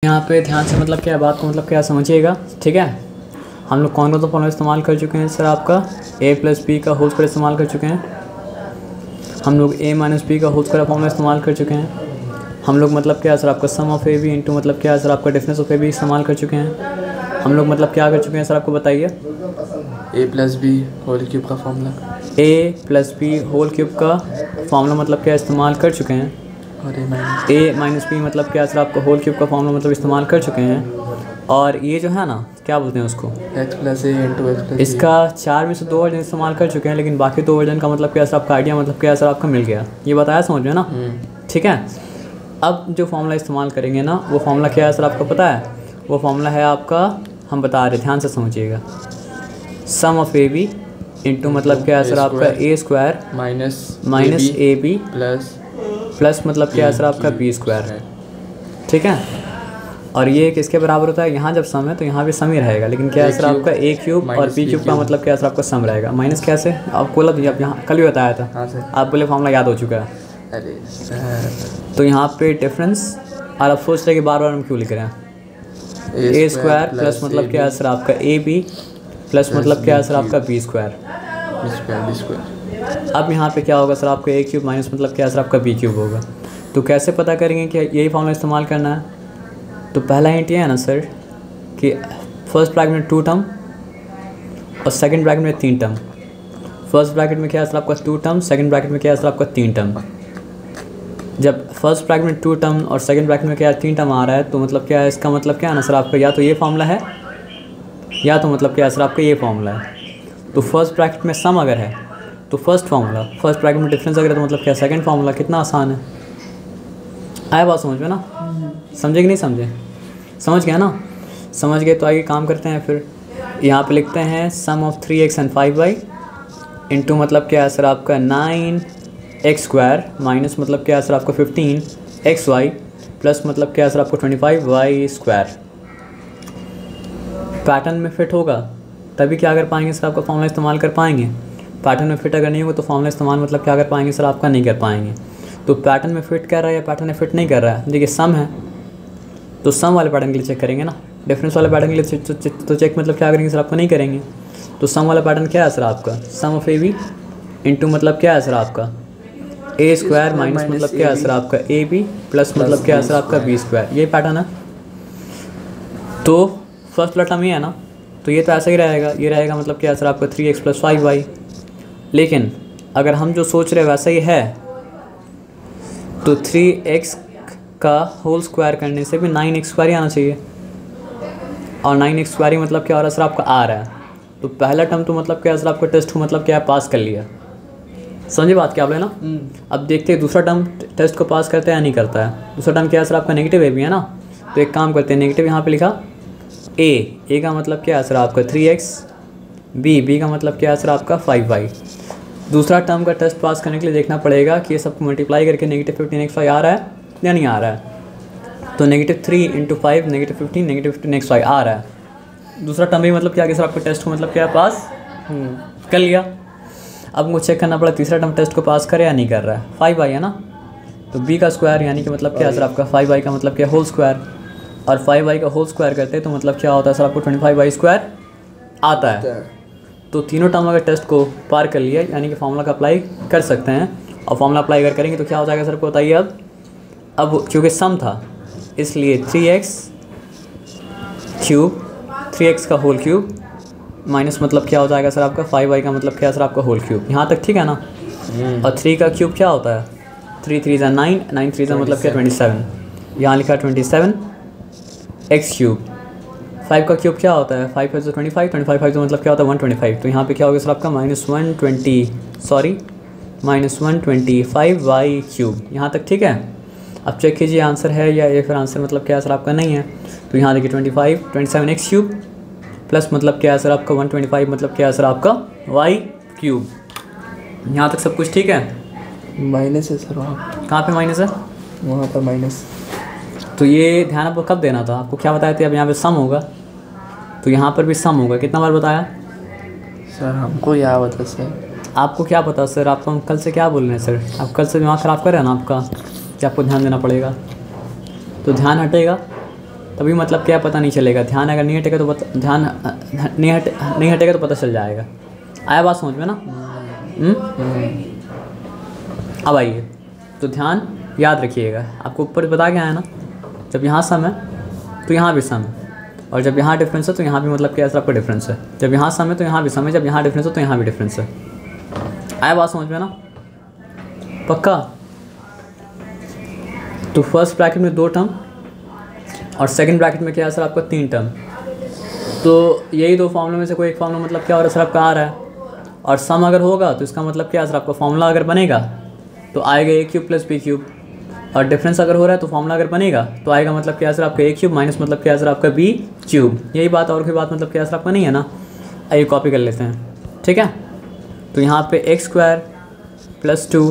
यहाँ पे ध्यान से मतलब क्या बात को मतलब क्या समझिएगा, ठीक है। हम लोग कौन सा फॉर्मूला इस्तेमाल कर चुके हैं सर, आपका a प्लस बी का होल स्क्वायर इस्तेमाल कर चुके हैं। हम लोग a माइनस बी का होल स्क्वायर फॉर्मूला इस्तेमाल कर चुके हैं। हम लोग मतलब क्या सर आपका सम ऑफ ए बी इंटू मतलब क्या सर आपका डिफरेंस ऑफ ए बी इस्तेमाल कर चुके हैं। हम लोग मतलब क्या कर चुके हैं सर, आपको बताइए। a plus B whole cube का formula, a plus B whole cube का फॉर्मूला मतलब क्या इस्तेमाल कर चुके हैं। और a माइनस बी मतलब क्या सर आपका होल क्यूब का फॉर्मूला मतलब इस्तेमाल कर चुके हैं। और ये जो है ना, क्या बोलते हैं उसको, x प्लस ए इंटू एक्स प्लस इसका 4 में से 2 वर्जन इस्तेमाल कर चुके हैं, लेकिन बाकी 2 वर्जन का मतलब क्या सर आपका आइडिया मतलब क्या सर आपका मिल गया। ये बताया समझ में ना, ठीक है। अब जो फॉर्मूला इस्तेमाल करेंगे ना, वो फॉर्मूला क्या है सर आपको पता है। वो फॉर्मूला है आपका, हम बता रहे, ध्यान से समझिएगा, sum of A B into मतलब क्या है सर आपका A square minus A B plus मतलब क्या है सर आपका बी स्क्वायर, ठीक है। और ये किसके बराबर होता है, यहाँ जब सम है तो यहाँ भी सम ही रहेगा, लेकिन क्या है सर आपका ए क्यूब और बी क्यूब का मतलब क्या है सर आपका सम रहेगा। माइनस कैसे, आप बोला तो आप यहाँ कल भी बताया था, आप बोले फॉर्मूला याद हो चुका है। अरे सर, तो यहाँ पे डिफरेंस, और आप सोच रहे कि बार बार हम क्यों लिख रहे हैं। ए स्क्वायर प्लस मतलब क्या है सर आपका ए बी प्लस मतलब क्या है सर आपका बी स्क्वायर। अब यहाँ पे क्या होगा सर आपका ए क्यूब माइनस मतलब क्या है सर आपका बी क्यूब होगा। तो कैसे पता करेंगे कि यही फॉर्मूला इस्तेमाल करना है। तो पहला हिंट ये है ना सर कि फर्स्ट ब्रैकेट में 2 टर्म और सेकंड ब्रैकेट में 3 टर्म। फर्स्ट ब्रैकेट में क्या है सर आपका 2 टर्म, सेकंड ब्रैकेट में क्या है सर आपका 3 टर्म। जब फर्स्ट ब्रैकेट में 2 टर्म और सेकंड ब्रैकेट में क्या है 3 टर्म आ रहा है, तो मतलब क्या है, इसका मतलब क्या है ना सर आपका, या तो ये फॉर्मूला है या तो मतलब क्या है सर आपका ये फॉर्मूला है। तो फर्स्ट ब्रैकेट में सम अगर है तो फर्स्ट फार्मूला, फर्स्ट ब्रैकेट में डिफरेंस अगर है तो मतलब क्या सेकंड फार्मूला। कितना आसान है, आया बात समझ में ना, समझे कि नहीं समझे, समझ गया ना, समझ गए। तो आगे काम करते हैं फिर। यहाँ पे लिखते हैं सम of 3x and 5y into मतलब क्या है सर आपका 9x स्क्वायर माइनस मतलब क्या है सर आपका 15xy प्लस मतलब क्या है सर आपको 25y स्क्वायर। पैटर्न में फिट होगा तभी क्या कर पाएंगे सर आपका फॉर्मूला इस्तेमाल कर पाएंगे। पैटर्न में फिट अगर नहीं होगा तो फॉर्मूला इस्तेमाल मतलब क्या कर पाएंगे सर आपका, नहीं कर पाएंगे। तो पैटर्न में फिट कर रहा है या पैटर्न में फिट नहीं कर रहा है। देखिए सम है तो सम वाले पैटर्न के लिए चेक करेंगे ना, डिफरेंस वाले पैटर्न के लिए तो चेक मतलब क्या करेंगे सर आपका, नहीं करेंगे। तो सम वाला पैटर्न क्या है सर आपका, सम ऑफ ए बी इंटू मतलब क्या है सर आपका ए स्क्वायर माइनस मतलब क्या है सर आपका ए बी प्लस मतलब क्या है सर आपका बी स्क्वायर। ये पैटर्न है। तो फर्स्ट वाला टर्म ये है ना, तो ये तो ऐसा ही रहेगा, ये रहेगा मतलब क्या है सर आपका 3x प्लस 5y। लेकिन अगर हम जो सोच रहे वैसा ही है तो 3x का होल स्क्वायर करने से भी 9x स्क्वायर ही आना चाहिए, और 9x स्क्वायर ही मतलब क्या हो रहा है सर आपका आ रहा है। तो पहला टर्म तो मतलब क्या है सर आपका टेस्ट को मतलब क्या है पास कर लिया, समझे बात क्या बोले ना। अब देखते हैं दूसरा टर्म टेस्ट को पास करता है या नहीं करता है। दूसरा टर्म क्या है सर आपका नेगेटिव ए भी है ना, तो एक काम करते हैं, नेगेटिव यहाँ पे लिखा ए का मतलब क्या है सर आपका 3x, बी का मतलब क्या है सर आपका 5y। दूसरा टर्म का टेस्ट पास करने के लिए देखना पड़ेगा कि ये सबको मल्टीप्लाई करके नेगेटिव 15xy आ रहा है या नहीं आ रहा है। तो negative 3 into 5 negative 15 negative 15xy आ रहा है। दूसरा टर्म भी मतलब क्या है सर आपका टेस्ट को मतलब क्या है पास कर लिया। अब मुझे चेक करना पड़ा तीसरा टर्म टेस्ट को पास करे या नहीं कर रहा है। 5y है ना, तो b का स्क्वायर यानी कि मतलब क्या है सर आपका 5y का मतलब क्या होल स्क्वायर, और 5y का होल स्क्वायर करते हैं तो मतलब क्या होता है सर आपको 25y स्क्वायर आता है। तो तीनों टर्म अगर टेस्ट को पार कर लिया यानी कि फार्मूला का अप्लाई कर सकते हैं, और फार्मूला अप्लाई अगर करेंगे तो क्या हो जाएगा सर आपको बताइए। अब क्योंकि सम था इसलिए 3x क्यूब, 3x का होल क्यूब माइनस मतलब क्या हो जाएगा सर आपका 5y का मतलब क्या है सर आपका होल क्यूब। यहाँ तक ठीक है ना। और 3 का क्यूब क्या होता है, 3 3 9, 9 3 मतलब क्या 27, यहाँ लिखा 27 x क्यूब। 5 का क्यूब क्या होता है, 5 5 25, 25 5 तो मतलब क्या होता है 125। तो यहाँ पे क्या होगा सर आपका -125y क्यूब। यहाँ तक ठीक है। अब चेक कीजिए आंसर है या ये फिर आंसर मतलब क्या है सर आपका नहीं है। तो यहाँ देखिए 27x क्यूब प्लस मतलब क्या है सर आपका 125 मतलब क्या है सर आपका y क्यूब। यहाँ तक सब कुछ ठीक है। माइनस है सर, वहाँ कहाँ पे माइनस है, वहाँ पर माइनस। तो ये ध्यान आपको कब देना था, आपको क्या बताया था। अब यहाँ पे सम होगा तो यहाँ पर भी सम होगा। कितना बार बताया सर, हमको क्या पता सर, आपको क्या पता सर, आपको हम कल से क्या बोल रहे हैं सर। आप कल से दिमाग ख़राब कर रहे हैं ना आपका, कि आपको ध्यान देना पड़ेगा। तो ध्यान हटेगा तभी मतलब क्या पता नहीं चलेगा। ध्यान अगर नहीं हटेगा तो ध्यान नहीं हटेगा तो पता चल जाएगा। आया बात समझ में ना? अब आइए, तो ध्यान याद रखिएगा, आपको ऊपर बता के आया ना, जब यहाँ सम है तो यहाँ भी सम है, और जब यहाँ डिफरेंस है तो यहाँ भी मतलब क्या आपका डिफरेंस है। जब यहाँ सम है तो यहाँ भी सम है, जब यहाँ डिफरेंस है तो यहाँ भी डिफरेंस है। आया बात समझ में ना? पक्का? तो फर्स्ट ब्रैकेट में 2 टर्म और सेकंड ब्रैकेट में क्या है सर आपका 3 टर्म। तो यही 2 फॉर्मूले में से कोई एक फॉर्मूला मतलब क्या हो रहा है सर आपका आ रहा है, और सम अगर होगा तो इसका मतलब क्या है सर आपका फॉर्मूला अगर बनेगा तो आएगा a cube plus b cube, और डिफरेंस अगर हो रहा है तो फॉर्मूला अगर बनेगा तो आएगा मतलब क्या सर आपका a क्यूब माइनस मतलब क्या सर आपका b क्यूब। यही बात, और कोई बात मतलब क्या सर आपका नहीं है ना? आइए कॉपी कर लेते हैं, ठीक है। तो यहाँ पे x स्क्वायर प्लस 2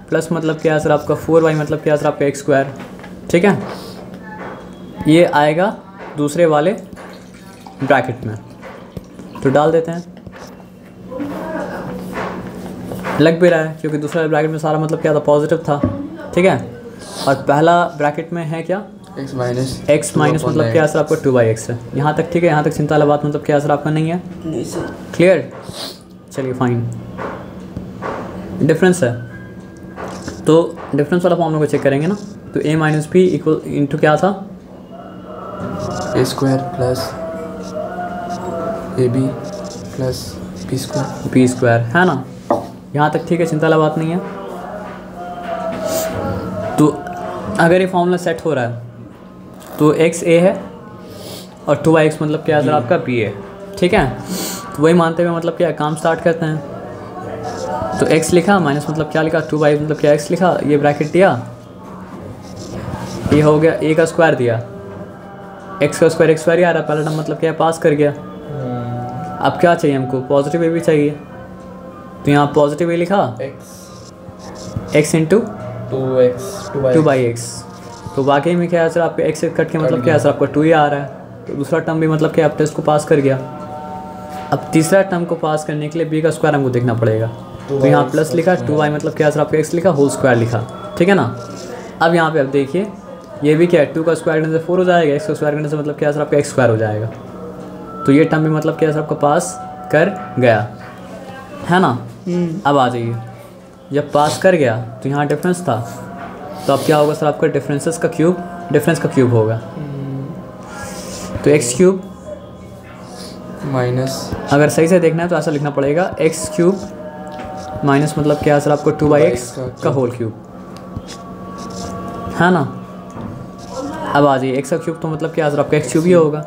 प्लस मतलब क्या सर आपका 4y मतलब क्या सर आपका x स्क्वायर, ठीक है। ये आएगा दूसरे वाले ब्रैकेट में, तो डाल देते हैं। लग भी रहा है क्योंकि दूसरे वाले ब्रैकेट में सारा मतलब क्या था पॉजिटिव था, ठीक है। और पहला ब्रैकेट में है क्या x माइनस मतलब क्या सर आपका 2/x है। यहाँ तक ठीक है, यहाँ तक चिंता वाला बात मतलब क्या सर आपका नहीं है? नहीं सर। क्लियर? चलिए फाइन। डिफरेंस है तो डिफरेंस वाला फॉर्मूला को चेक करेंगे ना, तो a minus b equal into क्या था a square plus ab plus b square है ना। यहाँ तक ठीक है, चिंता वाला बात नहीं है। तो अगर ये फॉर्मूला सेट हो रहा है तो x a है और 2x मतलब क्या सर आपका b है, ठीक है। तो वही मानते हुए मतलब क्या काम स्टार्ट करते हैं। तो x लिखा माइनस मतलब क्या लिखा 2y मतलब क्या x लिखा, ये ब्रैकेट दिया, ये हो गया a का स्क्वायर दिया, x का स्क्वायर x स्क्वायर ही आ रहा है, पहला टर्म मतलब क्या पास कर गया। अब क्या चाहिए हमको? पॉजिटिव ए भी चाहिए, तो यहाँ पॉजिटिव ए लिखा x इंटू 2/x। तो वाकई में क्या है सर आपका x से कट के मतलब क्या है सर आपका 2 ही आ रहा है। तो दूसरा टर्म भी मतलब क्या आप टेस्ट को पास कर गया। अब तीसरा टर्म को पास करने के लिए b का स्क्वायर हमको देखना पड़ेगा, तो यहाँ प्लस लिखा 2y मतलब क्या सर आपका x लिखा होल स्क्वायर लिखा, ठीक है ना। अब यहाँ पे अब देखिए ये भी क्या है 2 का स्क्वायर करने से 4 हो जाएगा, x का स्क्वायर करने से मतलब क्या सर आपका x स्क्वायर हो जाएगा। तो ये टर्म भी मतलब क्या सर आपका पास कर गया, है ना। अब आ जाइए, जब पास कर गया तो यहाँ डिफरेंस था, तो अब क्या होगा सर आपका डिफरेंस का क्यूब होगा। तो x क्यूब माइनस, अगर सही से देखना है तो ऐसा लिखना पड़ेगा x क्यूब माइनस मतलब क्या है सर आपको 2/x का होल क्यूब, है ना। अब आ जाइए x का क्यूब तो मतलब क्या है सर आपका x क्यूब ही होगा।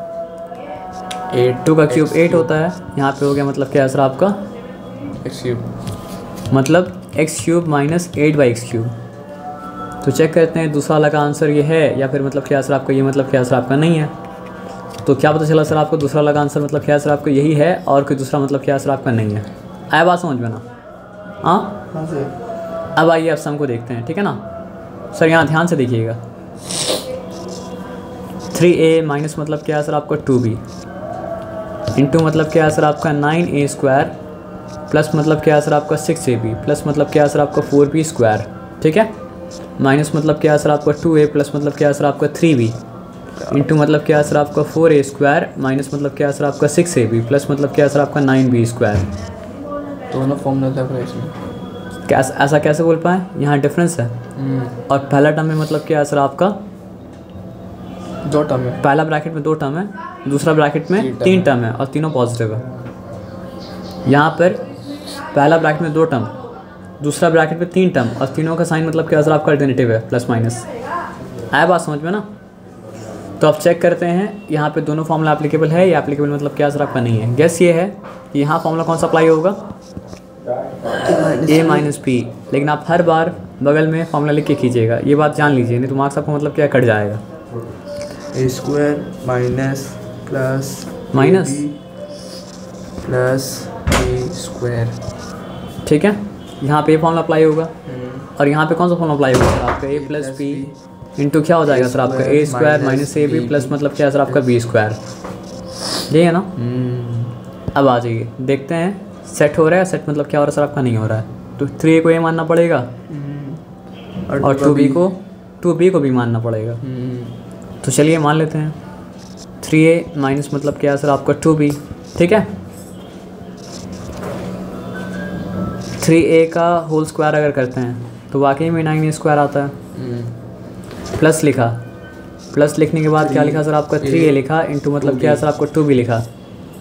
2 का क्यूब 8 होता है, यहाँ पे हो गया मतलब क्या है सर आपका x क्यूब, मतलब x cube minus 8/x cube. तो चेक करते हैं दूसरा वाला का आंसर ये है या फिर मतलब क्या सर आपका ये मतलब क्या सर आपका नहीं है। तो क्या पता चला सर आपको दूसरा वाला का आंसर मतलब क्या सर आपका यही है और कोई दूसरा मतलब क्या सर आपका नहीं है। आया बात समझ में ना? हाँ। अब आइए अब सम को देखते हैं, ठीक है ना सर। यहाँ ध्यान से देखिएगा 3a माइनस मतलब क्या है सर आपका 2b इंटू मतलब क्या है सर आपका 9a स्क्वायर प्लस मतलब क्या है सर आपका 6ab प्लस मतलब क्या है सर आपका 4b स्क्वायर, ठीक है। माइनस मतलब क्या है सर आपका 2a प्लस मतलब क्या है सर आपका 3b इंटू मतलब क्या है सर आपका 4a स्क्वायर माइनस मतलब क्या है सर आपका 6ab प्लस मतलब क्या है सर आपका 9b स्क्वायर। दोनों फॉर्मूला लग रहा है इसमें। ऐसा कैसे बोल पाए? यहाँ डिफरेंस है और पहला टर्म में मतलब क्या है सर आपका 2 टर्म है। पहला ब्रैकेट में 2 टर्म है, दूसरा ब्रैकेट में 3 टर्म है और तीनों पॉजिटिव है। यहाँ पर पहला ब्रैकेट में 2 टर्म, दूसरा ब्रैकेट में 3 टर्म और तीनों का साइन मतलब क्या सर आपका अल्टरनेटिव है प्लस माइनस। आया बात समझ में ना? तो अब चेक करते हैं यहाँ पे दोनों फॉर्मूला एप्लीकेबल है या एप्लीकेबल मतलब क्या सर आपका नहीं है। गेस ये है कि यहाँ फॉर्मूला कौन सा अप्लाई होगा a माइनस b, लेकिन आप हर बार बगल में फॉर्मूला लिख के खींचिएगा, ये बात जान लीजिए, नहीं तो मार्क्स आपको मतलब क्या कट जाएगा। a square minus plus b square, ठीक है। यहाँ पे फॉर्मूला अप्लाई होगा और यहाँ पे कौन सा फॉर्मूला अप्लाई होगा सर आपका a प्लस बी इंटू क्या हो जाएगा सर आपका a square minus A B plus मतलब क्या है सर आपका b स्क्वायर, यही है ना। अब आ जाइए देखते हैं सेट हो रहा है, सेट मतलब क्या हो रहा है सर आपका नहीं हो रहा है। तो 3a को ये मानना पड़ेगा और 2b को भी मानना पड़ेगा। तो चलिए मान लेते हैं 3a माइनस मतलब क्या है सर आपका 2b, ठीक है। 3a का होल स्क्वायर अगर करते हैं तो वाकई में 9a स्क्वायर आता है। प्लस लिखा, प्लस लिखने के बाद क्या लिखा सर आपका 3a लिखा इंटू मतलब क्या है सर आपका 2b लिखा,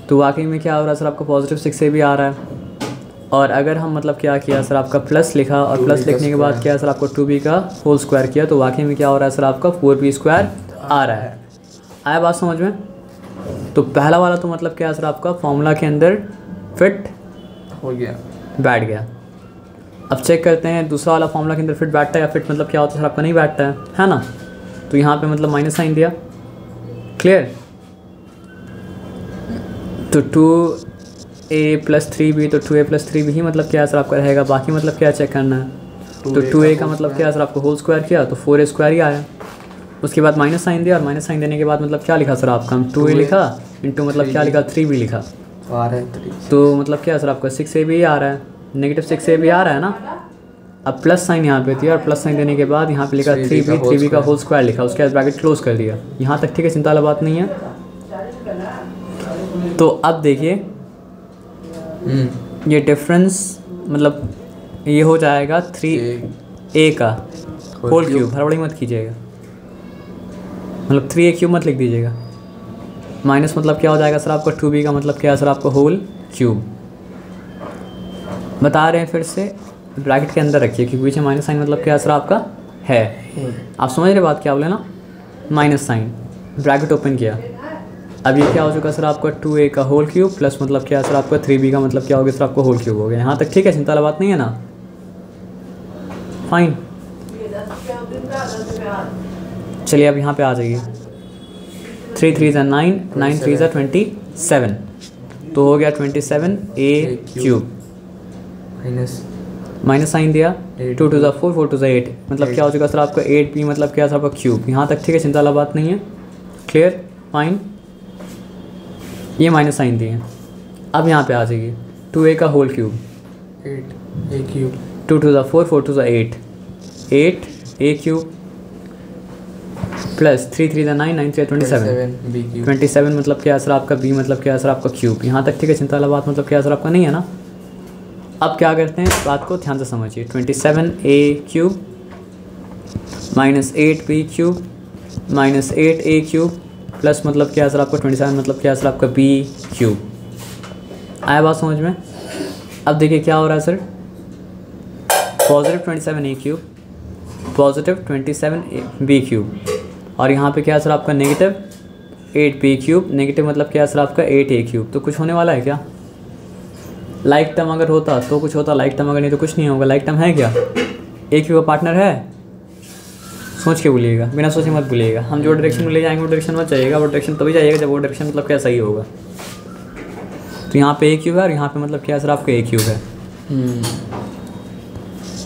तो वाकई में क्या हो रहा है सर आपका पॉजिटिव 6a भी आ रहा है। और अगर हम मतलब क्या किया सर आपका प्लस लिखा और प्लस लिखने के बाद क्या है सर आपको 2b का होल स्क्वायर किया, तो वाकई में क्या हो रहा है सर आपका 4b स्क्वायर आ रहा है। आया बात समझ में? तो पहला वाला तो मतलब क्या है सर आपका फॉर्मूला के अंदर फिट हो गया, बैठ गया। अब चेक करते हैं दूसरा वाला फॉर्मूला के अंदर फिट बैठता है या फिट मतलब क्या होता है सर आपका नहीं बैठता है ना। तो यहाँ पे मतलब माइनस साइन दिया, क्लियर। तो 2a प्लस 3b, तो 2a प्लस 3b ही मतलब क्या है सर आपका रहेगा, बाकी मतलब क्या चेक करना है। तो 2a का मतलब क्या है सर आपको होल स्क्वायर किया तो 4a स्क्वायर ही आया। उसके बाद माइनस साइन दिया और माइनस साइन देने के बाद मतलब क्या लिखा सर आपका, हम 2a लिखा इंटू मतलब क्या लिखा 3b लिखा, आ रहा है 3। तो मतलब क्या है सर आपका 6a भी आ रहा है, नेगेटिव 6a भी आ रहा है ना। अब प्लस साइन यहाँ पे दिया और प्लस साइन देने के बाद यहाँ पे लिखा 3b का होल स्क्वायर लिखा, उसके बाद ब्रैकेट क्लोज कर दिया। यहाँ तक ठीक है, चिंता वाला बात नहीं है। तो अब देखिए ये डिफरेंस मतलब ये हो जाएगा 3a का होल क्यूब, हड़बड़ी मत कीजिएगा, मतलब 3a क्यूब मत लिख दीजिएगा। माइनस मतलब क्या हो जाएगा सर आपका 2b का मतलब क्या है सर आपका होल क्यूब। बता रहे हैं फिर से, ब्रैकेट के अंदर रखिए क्योंकि पीछे माइनस साइन मतलब क्या है सर आपका है। आप समझ रहे बात क्या बोले ना, माइनस साइन ब्रैकेट ओपन किया। अब ये क्या हो चुका सर आपका 2a का होल क्यूब प्लस मतलब क्या है सर आपका 3b का मतलब क्या हो गया सर आपका होल क्यूब हो गया। यहाँ तक ठीक है, चिंता वाला बात नहीं है ना, फाइन। चलिए अब यहाँ पे आ जाइए, 3 3 ज़ा 9, 9 3 ज़ा 27, तो हो गया 27a क्यूब माइनस साइन दिया, 2 2 ज़ा 4, 4 2 ज़ा 8, मतलब क्या हो चुका सर आपका 8b मतलब क्या है सर आपका क्यूब। यहाँ तक ठीक है, चिंता वाला बात नहीं है, क्लियर, फाइन। ये माइनस साइन दिए। अब यहाँ पे आ जाइए 2a का होल क्यूब 8a क्यूब, 2 2 ज़ा 4, 4 2 ज़ा 8, 8a क्यूब प्लस 3 3 ज़ा 9, 9 3 27, 27 मतलब क्या है सर आपका b मतलब क्या है सर आपका क्यूब। यहाँ तक ठीक है, चिंता वाला बात मतलब क्या है सर आपका नहीं है ना। अब क्या करते हैं, इस बात को ध्यान से समझिए, 27a cube minus 8b cube minus 8a cube plus मतलब क्या है सर आपका 27 मतलब क्या है सर आपका b क्यूब। आया बात समझ में? अब देखिए क्या हो रहा है sir, positive 27a cube positive 27b cube और यहाँ पे क्या है सर आपका नेगेटिव 8b क्यूब, नेगेटिव मतलब क्या है सर आपका 8a क्यूब। तो कुछ होने वाला है क्या? लाइक टर्म अगर होता तो कुछ होता, लाइक टर्म अगर नहीं तो कुछ नहीं होगा। लाइक टर्म है क्या? a क्यूब का पार्टनर है? सोच के बोलिएगा, बिना सोचे मत बोलिएगा। हम जो डायरेक्शन में ले जाएंगे वो डायरेक्शन मत जाइएगा, वो डायरेक्शन तभी जाइएगा जब वो डायरेक्शन मतलब क्या सही होगा। तो यहाँ पे a क्यूब है और यहाँ पे मतलब क्या है सर आपका a क्यूब है।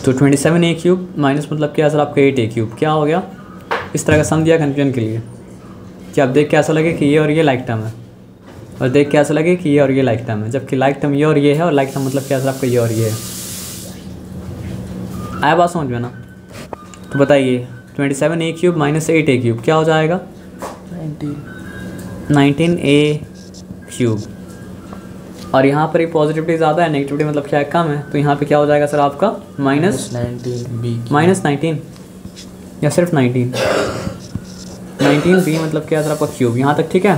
तो 27a क्यूब माइनस मतलब क्या है सर आपका 8a क्यूब, क्या हो गया? इस तरह का सम दिया कन्फ्यूजन के लिए कि आप देख के ऐसा लगे कि ये और ये लाइक टर्म है और देख के ऐसा लगे कि ये और ये लाइक टर्म है, जबकि लाइक टर्म ये और ये है और लाइक टर्म मतलब क्या है सर आपका ये और ये है। आया बात समझ में ना? तो बताइए 27a cube minus 8a cube क्या हो जाएगा? 19a cube. और यहाँ पर ही पॉजिटिविटी ज़्यादा है, नेगेटिविटी मतलब क्या है कम है, तो यहाँ पे क्या हो जाएगा सर आपका माइनस 19 या सिर्फ 19b मतलब क्या है सर आपका क्यूब। यहाँ तक ठीक है?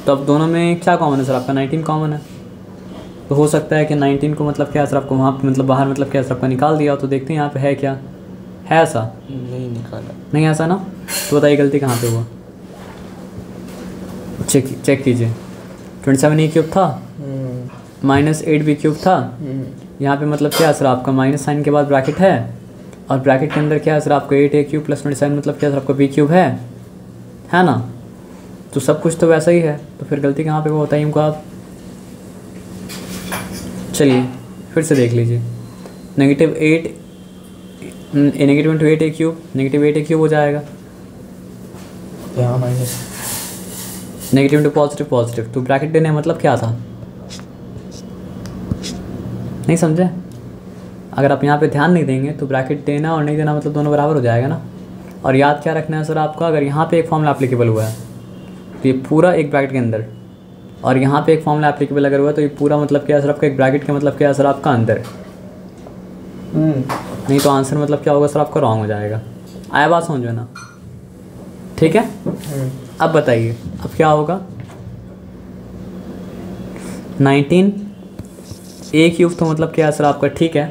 तो अब दोनों में क्या कॉमन है सर आपका? 19 कॉमन है। तो हो सकता है कि 19 को मतलब क्या है सर आपको वहाँ पे मतलब बाहर मतलब क्या है सर आपका निकाल दिया। तो देखते हैं यहाँ पे है क्या, है ऐसा? नहीं निकाला, नहीं ऐसा ना। तो बताइए गलती कहाँ पे हुआ, चेक कीजिए। 27a क्यूब था माइनस 8b क्यूब था, यहाँ पे मतलब क्या है सर आपका माइनस साइन के बाद ब्रैकेट है और ब्रैकेट के अंदर क्या है सर आपका 8a क्यूब प्लस 27 मतलब क्या है सर आपका b क्यूब है ना। तो सब कुछ तो वैसा ही है, तो फिर गलती कहाँ पे वो बताइए हमको आप। चलिए फिर से देख लीजिए, negative 8a cube negative 8a cube हो जाएगा, यहाँ minus negative into positive positive. तो ब्रैकेट देने मतलब क्या था, नहीं समझे? अगर आप यहाँ पे ध्यान नहीं देंगे तो ब्रैकेट देना और नहीं देना मतलब दोनों बराबर हो जाएगा ना। और याद क्या रखना है सर आपका, अगर यहाँ पे एक फॉर्मूला एप्लीकेबल हुआ है तो ये पूरा एक ब्रैकेट के अंदर, और यहाँ पे एक फॉर्मूला एप्लीकेबल अगर हुआ तो ये पूरा मतलब क्या है सर आपका एक ब्रैकेट के मतलब क्या है सर आपका अंदर। नहीं तो आंसर मतलब क्या होगा सर आपका रॉन्ग हो जाएगा। आया बात समझो ना, ठीक है। अब बताइए अब क्या होगा, 19 ए क्यूब तो मतलब क्या है सर आपका ठीक है,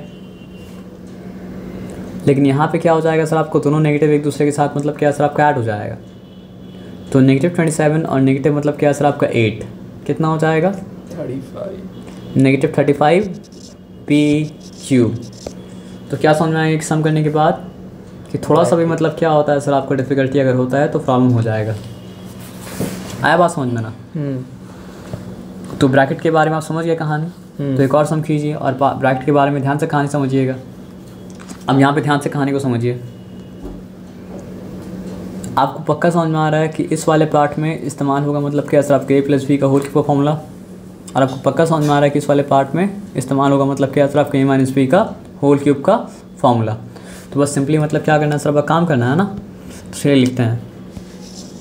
लेकिन यहाँ पे क्या हो जाएगा सर आपको, दोनों नेगेटिव एक दूसरे के साथ मतलब क्या है सर आपका ऐड हो जाएगा। तो -27 और नेगेटिव मतलब क्या है सर आपका 8, कितना हो जाएगा 35, -35 पी क्यूब। तो क्या समझ में आएगा सम करने के बाद कि थोड़ा सा भी मतलब क्या होता है सर आपको डिफ़िकल्टी अगर होता है तो प्रॉब्लम हो जाएगा। आया बात समझ में ना। तो ब्रैकेट के बारे में आप समझ गए कहानी। तो एक और सम कीजिए और ब्रैकेट के बारे में ध्यान से कहानी समझिएगा। अब यहाँ पे ध्यान से कहानी को समझिए। आपको पक्का समझ में आ रहा है कि इस वाले पार्ट में इस्तेमाल होगा मतलब क्या सर आपके a+b का होल क्यूब का फॉर्मूला, और आपको पक्का समझ में आ रहा है कि इस वाले पार्ट में इस्तेमाल होगा मतलब क्या सर आपके a-b का होल क्यूब का फॉर्मूला। तो बस सिंपली मतलब क्या करना है सर, अब काम करना है ना। तो चलिए लिखते हैं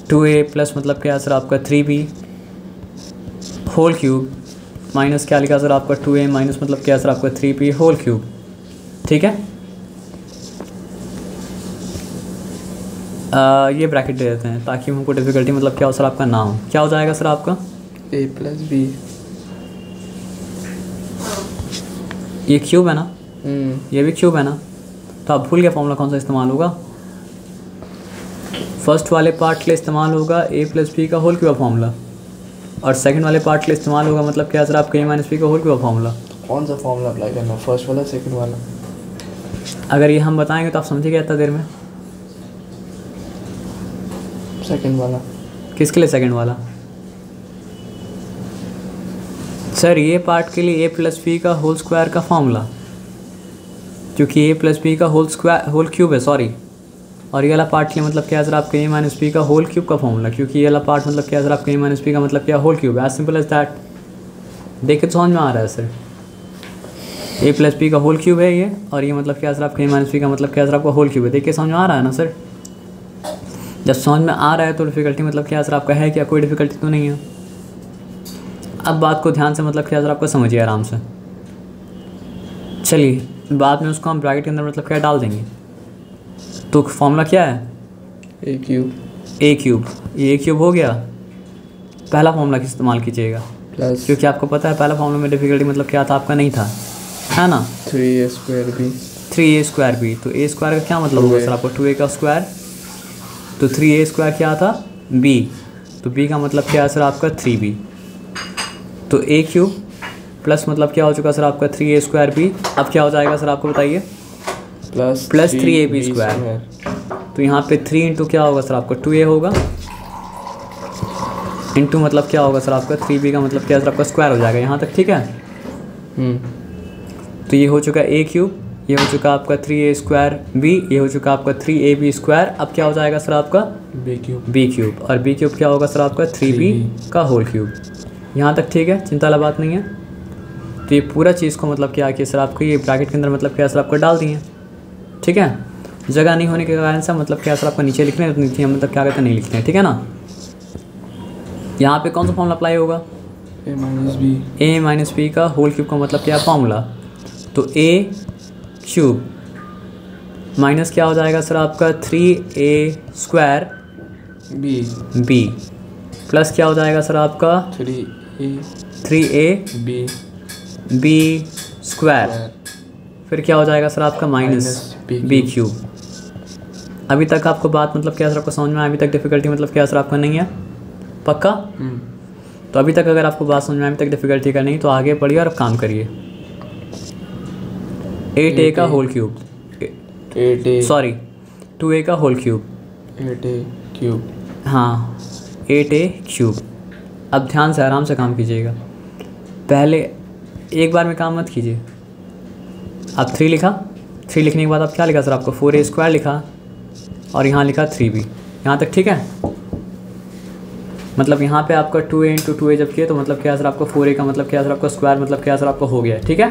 2a प्लस मतलब क्या सर आपका 3b होल क्यूब माइनस क्या लिखा सर आपका 2a माइनस मतलब क्या सर आपका 3b होल क्यूब, ठीक है। ये ब्रैकेट दे देते हैं ताकि हमको डिफ़िकल्टी मतलब क्या हो सर आपका ना हो। क्या हो जाएगा सर आपका a+b, ये क्यूब है ना, ये भी क्यूब है ना। तो आप भूल गए फॉर्मूला कौन सा इस्तेमाल होगा, फर्स्ट वाले पार्ट के लिए इस्तेमाल होगा a+b का होल क्यूब फॉर्मूला, और सेकंड वाले पार्ट के लिए इस्तेमाल होगा मतलब क्या सर आपका a-b का होल क्यूब फॉर्मूला। कौन सा फॉर्मूला अप्लाई करना, फर्स्ट वाला सेकंड वाला? अगर ये हम बताएंगे तो आप समझिएगा इतना देर में। सेकंड वाला। किसके लिए सेकंड वाला सर? ये पार्ट के लिए a+b का होल स्क्वायर का फॉर्मूला, क्योंकि a+b का होल क्यूब है सॉरी, और ये वाला पार्ट के लिए मतलब क्या सर आपके a-b का होल क्यूब का फॉर्मूला, क्योंकि ये वाला पार्ट मतलब क्या सर आपके a-b का मतलब क्या होल क्यूब है। As simple as that. देखे तो समझ में आ रहा है सर, a+b का होल क्यूब है ये, और ये मतलब क्या सर आपके a-b का मतलब क्या सर आपका होल क्यूब है। देखिए समझ में आ रहा है ना सर। जब समझ में आ रहा है तो डिफ़िकल्टी मतलब क्या सर आपका है क्या, कोई डिफ़िकल्टी तो नहीं है। अब बात को ध्यान से मतलब क्या सर आपको समझिए आराम से। चलिए बाद में उसको हम ब्रैकेट के अंदर मतलब क्या डाल देंगे। तो फॉर्मूला क्या है a क्यूब, ये a क्यूब हो गया। पहला फॉर्मूला किस इस्तेमाल कीजिएगा, प्लस क्योंकि आपको पता है पहला फॉर्मूला में डिफ़िकल्टी मतलब क्या था आपका नहीं था, है ना। 3a²b, 3a²b, तो a स्क्वायर का क्या मतलब होगा सर आपको 2a का स्क्वायर, तो 3a² क्या था b, तो b का मतलब क्या है सर आपका 3b। तो a क्यूब प्लस मतलब क्या हो चुका सर आपका 3a²b। अब क्या हो जाएगा सर आपको बताइए, प्लस 3ab²। तो यहाँ पे 3 इंटू क्या होगा सर आपका 2a होगा, इंटू मतलब क्या होगा सर आपका 3b का मतलब क्या सर आपका स्क्वायर हो जाएगा यहाँ तक, ठीक है। तो ये हो चुका a क्यूब, ये हो चुका आपका 3a²b, ये हो चुका आपका 3ab²। अब क्या हो जाएगा सर आपका b क्यूब, और b क्यूब क्या होगा सर आपका 3b का होल क्यूब। यहाँ तक ठीक है, चिंता वाला बात नहीं है। तो ये पूरा चीज़ को मतलब क्या किया सर आपको ये ब्रैकेट के अंदर मतलब क्या सर आपको डाल दिए, ठीक है। जगह नहीं होने के कारण से मतलब क्या सर आपको नीचे लिखने तो नीचे मतलब क्या कहते हैं नहीं लिखते हैं, ठीक है ना। यहाँ पे कौन सा फॉर्मूला अप्लाई होगा, a-b का होल क्यूब का मतलब क्या फॉर्मूला। तो a क्यूब माइनस क्या हो जाएगा सर आपका 3a² b प्लस क्या हो जाएगा सर आपका 3a b², फिर क्या हो जाएगा सर आपका माइनस b क्यूब। अभी तक आपको बात मतलब क्या सर आपको समझ में आया, अभी तक डिफ़िकल्टी मतलब क्या सर आपका नहीं है पक्का। तो अभी तक अगर आपको बात समझ में अभी तक डिफ़िकल्टी का नहीं तो आगे बढ़िए और काम करिए। 8a का होल क्यूब, 2a का होल क्यूब, 8a क्यूब, हाँ 8a क्यूब। अब ध्यान से आराम से काम कीजिएगा, पहले एक बार में काम मत कीजिए। अब 3 लिखा, 3 लिखने के बाद अब क्या लिखा सर आपको 4a² लिखा, और यहाँ लिखा 3b, यहाँ तक ठीक है। मतलब यहाँ पे आपका 2a इंटू 2a जब किया तो मतलब क्या सर आपका 4a का मतलब क्या सर आपका स्क्वायर मतलब क्या सर आपका हो गया, ठीक है।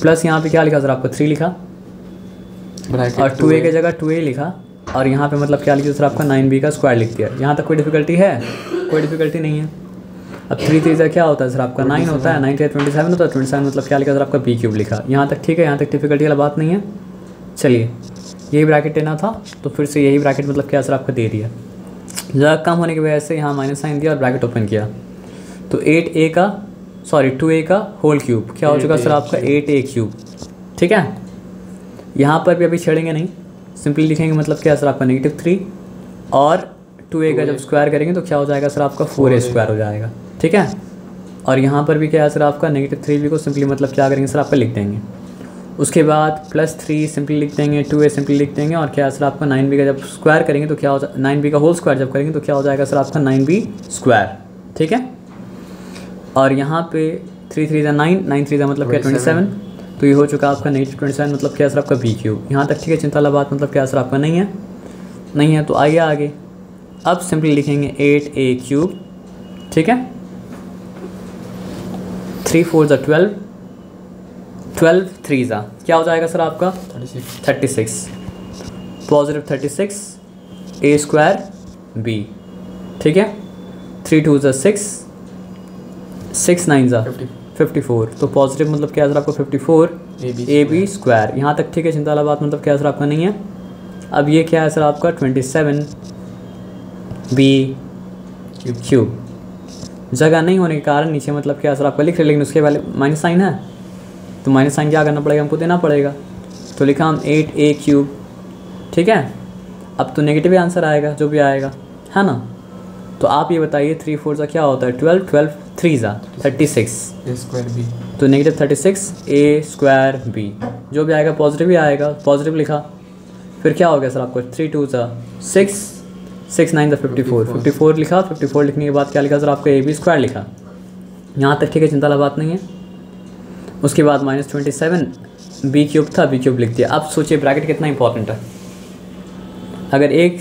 प्लस यहाँ पे क्या लिखा सर आपको 3 लिखा, और 2a की जगह 2a लिखा, और यहाँ पे मतलब क्या लिख दिया सर आपका 9b का स्क्वायर लिख दिया। यहाँ तक कोई डिफिकल्टी है? कोई डिफिकल्टी नहीं है। अब 3 3 क्या होता है सर आपका 9 होता है, 9 3 27 होता है, 27 मतलब क्या लिखा सर आपका b क्यूब लिखा। यहाँ तक ठीक है, यहाँ तक डिफिकल्टी वाला बात नहीं है। चलिए यही ब्रैकेट लेना था तो फिर से यही ब्रैकेट मतलब क्या सर आपका दे दिया। ज़्यादा कम होने की वजह से यहाँ माइनस साइन दिया और ब्रैकेट ओपन किया। तो 2a का होल क्यूब क्या हो चुका सर आपका 8a क्यूब। ठीक है, यहाँ पर भी अभी छेड़ेंगे नहीं, सिंपली लिखेंगे मतलब क्या सर आपका -3 और 2a का जब स्क्वायर करेंगे तो क्या हो जाएगा सर आपका 4a स्क्वायर हो जाएगा। ठीक है, और यहाँ पर भी क्या है सर आपका -3b को सिंपली मतलब क्या करेंगे सर आपका लिख देंगे। उसके बाद +3 सिंपली लिख देंगे, 2a सिंपली लिख देंगे और क्या है सर आपका 9b का जब स्क्वायर करेंगे तो क्या हो 9b का होल स्क्वायर जब करेंगे तो क्या हो जाएगा सर आपका 9b स्क्वायर। ठीक है, और यहाँ पे 3 3 9, 9 3 मतलब क्या 27, तो ये हो चुका आपका -27 मतलब क्या सर आपका b क्यूब। यहाँ तक ठीक है, चिंता वाला बात मतलब क्या सर आपका नहीं है। तो आइए आगे, अब सिंपली लिखेंगे 8a क्यूब। ठीक है, 3 4 12, 12 3 क्या हो जाएगा सर आपका 36, पॉजिटिव 36 a स्क्वायर b। ठीक है, 3 2 6, 6 9 54, तो पॉजिटिव मतलब क्या सर आपको 54 ए बी स्क्वायर। यहाँ तक ठीक है, चिंता वाला बात मतलब क्या सर आपका नहीं है। अब ये क्या है सर आपका 27 b क्यूब। जगह नहीं होने के कारण नीचे मतलब क्या सर आपका लिख रहे, लेकिन उसके पहले माइनस साइन है तो माइनस साइन क्या करना पड़ेगा, हमको देना पड़ेगा। तो लिखा हम 8a क्यूब। ठीक है, अब तो नेगेटिव आंसर आएगा जो भी आएगा, है ना। तो आप ये बताइए 3 4 क्या होता है 12, 12 3 36 a स्क्वायर b, तो -36 a स्क्वायर b जो भी आएगा पॉजिटिव ही आएगा, पॉजिटिव लिखा। फिर क्या हो गया सर आपको 3 2 6, 6 9 54 लिखा। 54 लिखने के बाद क्या लिखा सर आपका a b स्क्वायर लिखा। यहाँ तक ठीक है, चिंता वाला बात नहीं है। उसके बाद -27 b क्यूब था, b क्यूब लिख दिया। अब सोचिए ब्रैकेट कितना इंपॉर्टेंट है। अगर एक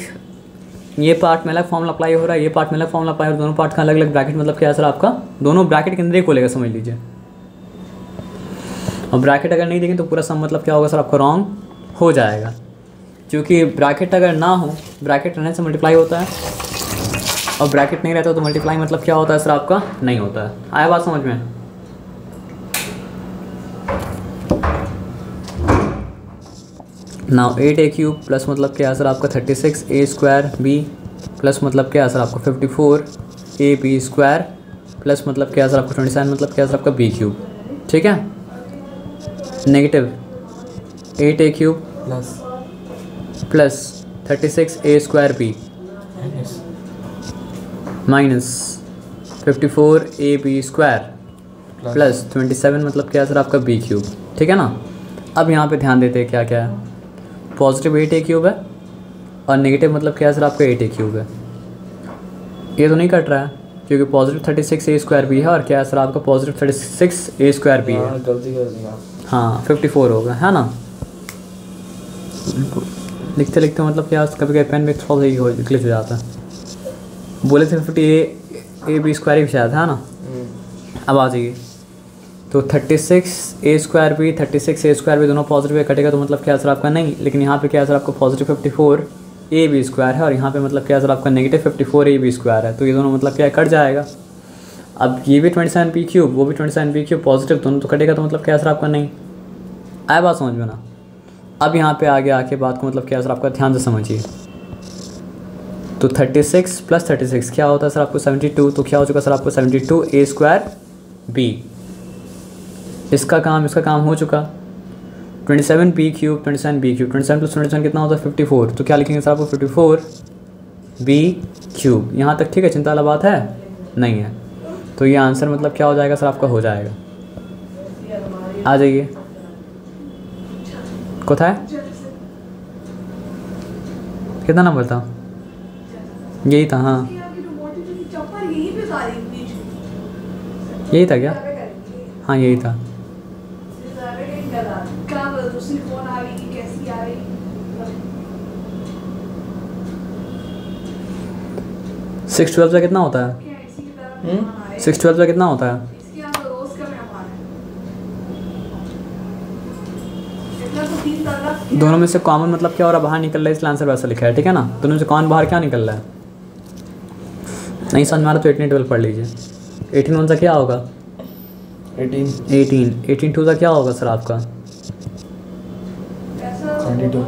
ये पार्ट में अलग फॉर्मूला अप्लाई हो रहा है, ये पार्ट में अलग फॉर्मूला अप्लाई हो रहा है, दोनों पार्ट का अलग अलग ब्रैकेट मतलब क्या है सर आपका, दोनों ब्रैकेट के अंदर ही खोलेगा, समझ लीजिए। और ब्रैकेट अगर नहीं देंगे तो पूरा सम मतलब क्या होगा सर आपका रॉन्ग हो जाएगा, क्योंकि ब्रैकेट अगर ना हो, ब्रैकेट रहने से मल्टीप्लाई होता है और ब्रैकेट नहीं रहता तो मल्टीप्लाई मतलब क्या होता है सर आपका नहीं होता है। आया बात समझ में? नाउ 8a क्यूब प्लस मतलब क्या है सर आपका 36 a स्क्वायर b प्लस मतलब क्या है सर आपका 54 a b स्क्वायर प्लस मतलब क्या है सर आपका 27 मतलब क्या है सर आपका b क्यूब। ठीक है, negative 8a cube plus 36 a square b minus 54 a b square plus 27 मतलब क्या है सर आपका b क्यूब। ठीक है ना। अब यहाँ पे ध्यान देते हैं क्या क्या है, पॉजिटिव 8a क्यूब है और नेगेटिव मतलब क्या है सर आपका 8a क्यूब है। ये तो नहीं कट रहा है क्योंकि पॉजिटिव 36 a स्क्वायर भी है और क्या है सर आपका पॉजिटिव 36 a स्क्वायर भी है। गलती कर दी आप। हाँ 54 होगा, है ना। लिखते लिखते मतलब क्या कभी कभी पेन में थोड़ा सा ही हो ग्लिच हो जाता है। बोले थे 50 a b स्क्वायर भी शायद, है ना। अब आ जाइए, तो 36 a स्क्वायर भी 36 a स्क्वायर भी दोनों पॉजिटिव कटेगा तो मतलब क्या सर आपका नहीं, लेकिन यहाँ पे क्या सर आपका पॉजिटिव 54 a b स्क्वायर है और यहाँ पे मतलब क्या सर आपका नेगेटिव 54 a b स्क्वायर है, तो ये दोनों मतलब क्या कट जाएगा। अब ये भी 27 b क्यूब, वो भी 27 b क्यूब, पॉजिटिव दोनों तो कटेगा तो मतलब क्या सर आपका नहीं। आया बात समझ में ना। अब यहाँ पे आगे आके बात को मतलब क्या सर आपका ध्यान से समझिए। तो 36 प्लस 36 क्या होता है सर आपको 72, तो क्या हो चुका सर आपको 72 a स्क्वायर b। इसका काम हो चुका। 27 b cube 27 b cube 27 plus 27 कितना होता है 54, तो क्या लिखेंगे सर आपको 54 b क्यूब। यहाँ तक ठीक है, चिंता वाला बात है नहीं है। तो ये आंसर मतलब क्या हो जाएगा सर आपका हो जाएगा। आ जाइए, कोথায় कितना नंबर था, यही था। हाँ यही था क्या, हाँ यही था। 6 12 का कितना होता है, 6 12 का कितना होता है, 2 दोनों में से कॉमन मतलब क्या हो रहा है, बाहर निकल रहा है, इसलिए आंसर वैसा लिखा है, ठीक है ना। दोनों में से कौन बाहर क्या निकल रहा है, नहीं समझ में आ रहा तो 18 12 पढ़ लीजिए। 18 वन सा क्या होगा, 18 टू सा क्या होगा सर आपका, 22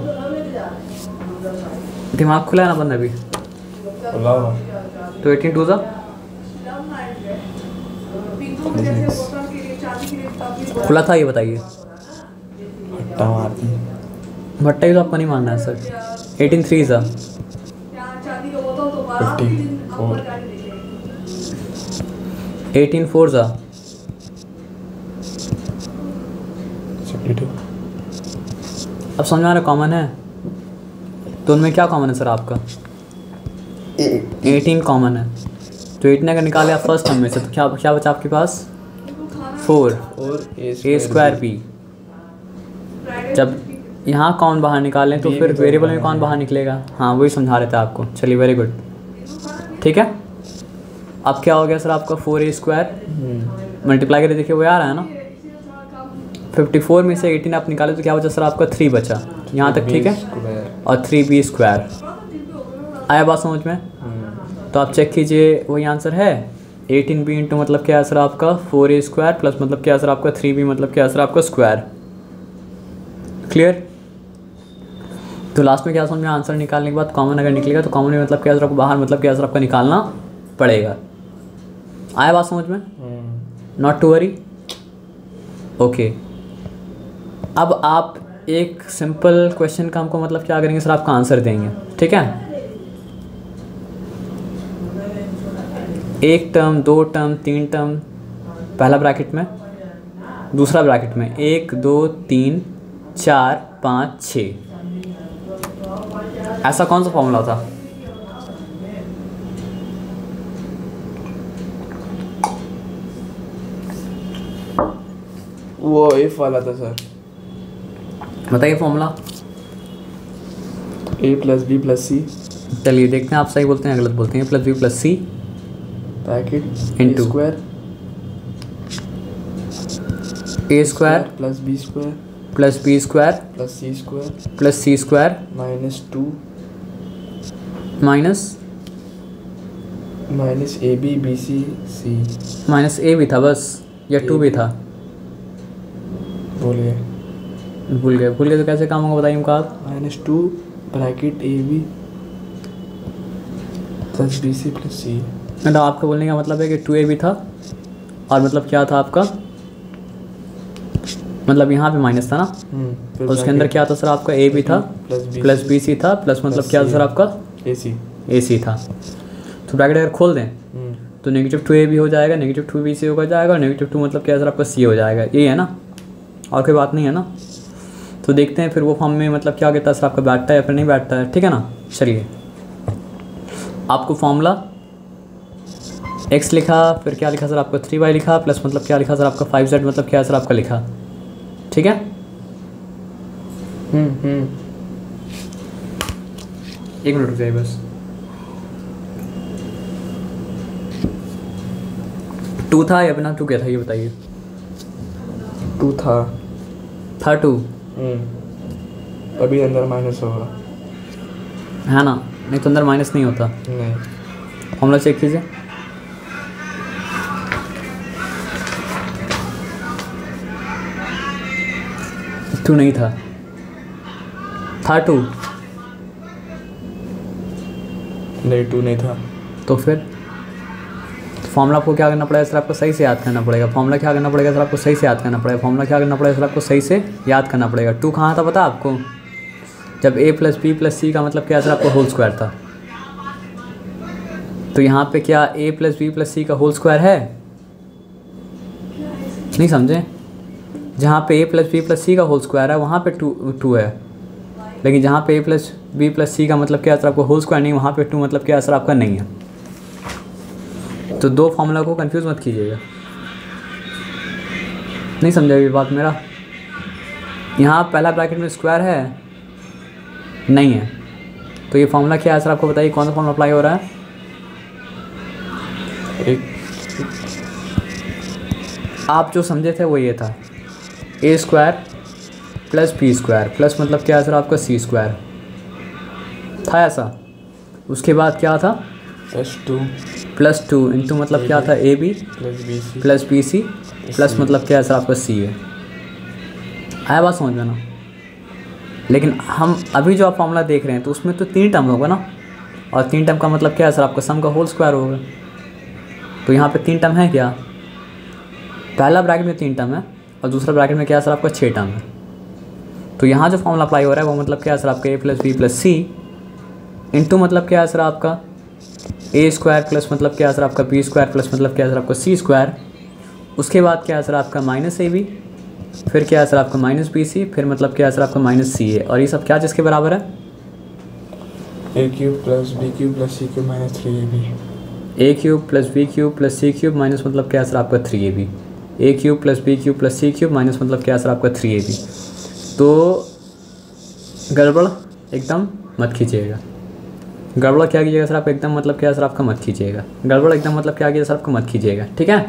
दिमाग खुला है ना बंदा अभी, खुला हुआ तो 18 टू सा खुला था, ये बताइए। हट्टा मारती भट्टा ही तो आपको नहीं मानना है सर। 18 थ्री सा 54 18 फोर सा 72 अब समझ में आ रहा कॉमन है, तो उनमें क्या कॉमन है सर आपका, 18 कॉमन है, तो 18 अगर निकाले आप फर्स्ट टर्म में से तो क्या क्या बचा आपके पास, 4 और ए स्क्वायर बी। जब यहाँ कौन बाहर निकालें तो फिर वेरिएबल में कौन बाहर निकलेगा, हाँ वही समझा रहे थे आपको। चलिए वेरी गुड, ठीक है। अब क्या हो गया सर आपका 4a स्क्वायर मल्टीप्लाई करके देखिए वो आ रहा है ना, 54 में से 18 आप निकाले तो क्या बचा सर आपका 3 बचा, यहाँ तक ठीक है, और 3b स्क्वायर। आया बात समझ में, तो आप चेक कीजिए वही आंसर है। 18b इंटू मतलब क्या है सर आपका 4a स्क्वायर प्लस मतलब क्या है सर आपका 3b मतलब क्या है सर आपका स्क्वायर। क्लियर, तो लास्ट में क्या समझ में, आंसर निकालने के बाद कॉमन अगर निकलेगा तो कॉमन में मतलब क्या सर आपको बाहर मतलब क्या सर आपका निकालना पड़ेगा। आया बात समझ में, नॉट टू वरी, ओके। अब आप एक सिंपल क्वेश्चन का हमको मतलब क्या करेंगे सर, आपका आंसर देंगे, ठीक है। एक टर्म, दो टर्म, तीन टर्म, पहला ब्रैकेट में, दूसरा ब्रैकेट में 1 2 3 4 5 6, ऐसा कौन सा फॉर्मूला था, वो इफ वाला था सर, बताइए formula. a plus B plus C चलिए देखते हैं आप सही बोलते हैं गलत बोलते हैं। a plus B plus c bracket Into square a square plus b square plus b square plus c square -2 minus A b b c c -a भी था बस, या 2 भी था, बोलिए भूल गए तो कैसे काम होगा बताइए हमको आप। -2 bracket A B plus B C plus C. मतलब आपका बोलने का मतलब है कि 2a भी था, और मतलब क्या था आपका, मतलब यहाँ पे माइनस था ना, और उसके अंदर क्या था सर आपका a भी था प्लस बी सी था प्लस मतलब क्या था सर आपका ए सी था। तो ब्रैकेट अगर खोल दें तो -2a भी हो जाएगा, -2b सी हो जाएगा, और -2 मतलब क्या सर आपका c हो जाएगा, यही है ना, और कोई बात नहीं है ना। तो देखते हैं फिर वो फॉर्म में मतलब क्या कहता है सर आपका बैठता है या फिर नहीं बैठता है, ठीक है ना। चलिए आपको फॉर्मूला x लिखा, फिर क्या लिखा सर आपका 3y लिखा, प्लस मतलब क्या लिखा सर आपका 5z मतलब क्या सर आपका लिखा, ठीक है। एक मिनट रुक जाइए बस। 2 था या बिना 2 क्या था ये बताइए। 2 था 2 अभी अंदर माइनस होगा, है ना, नहीं तो अंदर माइनस नहीं होता। नहीं फॉर्मूला चेक कीजिए। टू नहीं था 2 नहीं 2 नहीं था, तो फिर फॉर्मूला आपको क्या करना पड़ेगा सर, आपको सही से याद करना पड़ेगा। फॉर्मूला क्या करना पड़ेगा सर, आपको सही से याद करना पड़ेगा। फॉर्मूला क्या करना पड़ेगा सर, आपको सही से याद करना पड़ेगा। 2 कहाँ था पता आपको, जब a प्लस बी प्लस सी का मतलब क्या सर आपको होल स्क्वायर था। तो यहाँ पे क्या a प्लस बी प्लस सी का होल स्क्वायर है, नहीं समझे। जहाँ पे a प्लस बी प्लस सी का होल स्क्वायर है वहाँ पे 2 है, लेकिन जहाँ पे a प्लस बी प्लस सी का मतलब क्या सर आपको होल स्क्वायर नहीं, वहाँ पे 2 मतलब क्या सर आपका नहीं है। तो दो फॉर्मूला को कंफ्यूज मत कीजिएगा, नहीं समझा ये बात मेरा। यहाँ पहला ब्रैकेट में स्क्वायर है नहीं है, तो ये फॉर्मूला क्या है सर आपको बताइए, कौन सा फॉर्मूला अप्लाई हो रहा है। आप जो समझे थे वो ये था, a square plus b square plus मतलब क्या है सर आपका सी स्क्वायर था ऐसा। उसके बाद क्या था प्लस टू इंटू मतलब क्या था a B plus B C plus मतलब क्या है सर आपका सी है। आया बात समझ में ना। लेकिन हम अभी जो आप फॉर्मूला देख रहे हैं तो उसमें तो 3 टर्म होगा ना, और 3 टर्म का मतलब क्या है सर आपका सम का होल स्क्वायर होगा। तो यहाँ पे 3 टर्म है क्या, पहला ब्रैकेट में 3 टर्म है और दूसरा ब्रैकेट में क्या है सर आपका 6 टर्म है। तो यहाँ जो फॉर्मूला अप्लाई हो रहा है वो मतलब क्या है सर आपका ए प्लस बी प्लस सी इंटू मतलब क्या है सर आपका ए स्क्वायर प्लस मतलब क्या है सर आपका बी स्क्वायर प्लस मतलब क्या है सर आपका सी स्क्वायर। उसके बाद क्या है सर आपका माइनस ए बी, फिर क्या है सर आपका माइनस बी सी, फिर मतलब क्या है सर आपका माइनस सी है। और ये सब क्या जिसके बराबर है, A cube plus B cube plus C cube minus 3ab। A cube plus B cube plus C cube minus मतलब क्या है सर आपका 3ab। A cube plus B cube plus C cube minus मतलब क्या है सर आपका 3ab। तो गड़बड़ एकदम मत खींचिएगा। गड़बड़ क्या कीजिएगा सर आप एकदम मतलब क्या है सर आपका मत खींचिएगा। गड़बड़ एकदम मतलब क्या कीजिएगा सर आपको मत खींचिएगा, ठीक है।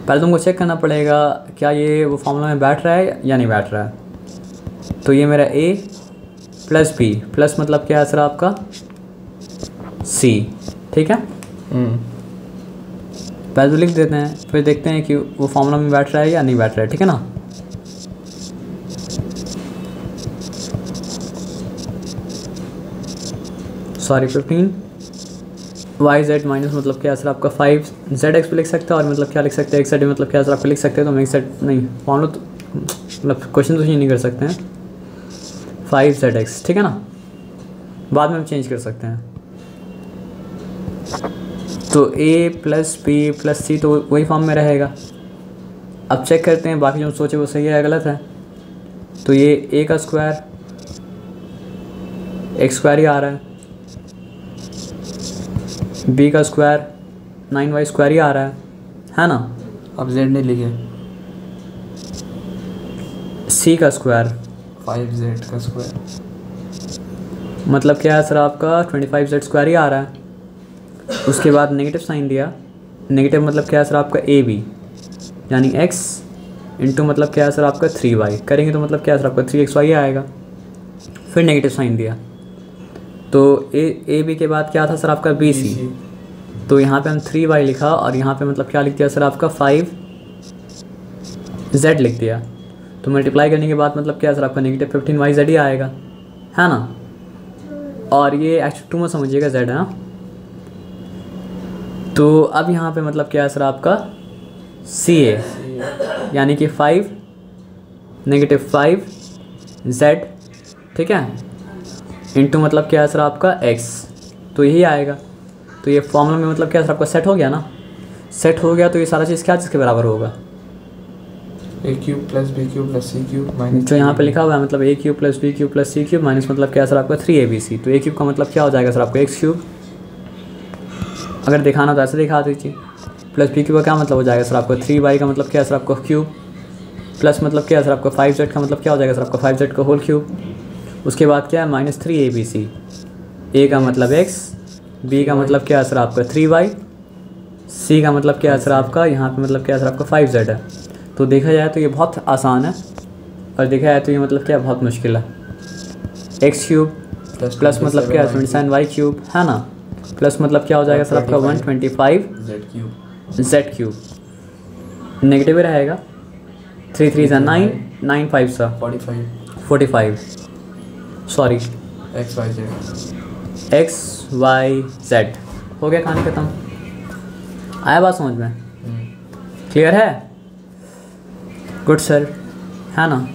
पहले तुमको चेक करना पड़ेगा क्या ये वो फॉर्मूला में बैठ रहा है या नहीं बैठ रहा है। तो ये मेरा ए प्लस बी प्लस मतलब क्या है सर आपका सी, ठीक है। पहले तो लिख देते हैं फिर देखते हैं कि वो फॉर्मूला में बैठ रहा है या नहीं बैठ रहा है, ठीक है ना। सॉरी 15 वाई जेड माइनस मतलब क्या है सर आपका 5 जेड एक्स पे लिख सकते हैं और मतलब क्या लिख सकते हैं एक्स जेड मतलब क्या है सर आपको लिख सकते हैं। तो हम एक्स जेड नहीं फॉर्मूला तो मतलब क्वेश्चन तो चेंज नहीं कर सकते हैं 5 जेड एक्स, ठीक है ना। बाद में हम चेंज कर सकते हैं। तो ए प्लस बी प्लस सी तो वही फॉर्म में रहेगा। अब चेक करते हैं बाकी जो सोचे वो सही है या गलत है। तो ये ए का स्क्वायर एक्स स्क्वायर ही आ रहा है, बी का स्क्वायर 9y स्क्वायर ही आ रहा है ना। अब जेड नहीं लिखे, सी का स्क्वायर 5z का स्क्वायर मतलब क्या है सर आपका 25z स्क्वायर ही आ रहा है। उसके बाद नेगेटिव साइन दिया, नेगेटिव मतलब क्या है सर आपका ए बी यानी x इंटू मतलब क्या है सर आपका 3y करेंगे तो मतलब क्या है सर आपका 3xy आएगा। फिर नेगेटिव साइन दिया तो ए बी के बाद क्या था सर आपका बी सी। तो यहाँ पे हम 3y लिखा और यहाँ पे मतलब क्या लिख दिया सर आपका 5z लिख दिया। तो मल्टीप्लाई करने के बाद मतलब क्या सर आपका नेगेटिव 15yz ही आएगा, है ना। और ये एक्चुअली 2 में समझिएगा z है ना। तो अब यहाँ पे मतलब क्या है सर आपका सी ए यानी कि 5 नेगेटिव 5z, ठीक है, इंटू मतलब क्या है सर आपका x। तो यही आएगा। तो ये फॉर्मूला में मतलब क्या है सर आपका सेट हो गया ना। सेट हो गया तो ये सारा चीज़ क्या जिसके बराबर होगा, A cube plus B cube plus C cube minus जो यहाँ पे लिखा हुआ है मतलब A cube plus B cube plus C cube minus मतलब क्या है सर आपका 3abc। तो ए क्यूब का मतलब क्या हो जाएगा सर आपका एक्स क्यूब। अगर दिखाना तो ऐसे दिखा दीजिए। प्लस बी क्यूब का क्या मतलब हो जाएगा सर आपका 3y का मतलब क्या है सर आपका क्यूब प्लस मतलब क्या है सर आपका 5z का मतलब क्या हो जाएगा सर आपका 5z का होल क्यूब। उसके बाद क्या है माइनस 3abc, ए का मतलब x, बी का मतलब क्या है सर आपका 3y, सी का मतलब क्या है सर आपका यहाँ पे मतलब क्या है सर आपका 5z है। तो देखा जाए तो ये बहुत आसान है और देखा जाए तो ये मतलब क्या बहुत मुश्किल है। एक्स क्यूब प्लस मतलब क्या है 27y क्यूब, है ना, प्लस मतलब क्या हो जाएगा सर आपका 125 जेड क्यूब। नेगेटिव ही रहेगा, 3 3 सा 9, 9 5 सा 45 सॉरी एक्स वाई जेड। हो गया कहानी खत्म। आया बात समझ में, क्लियर है, गुड सर, है ना।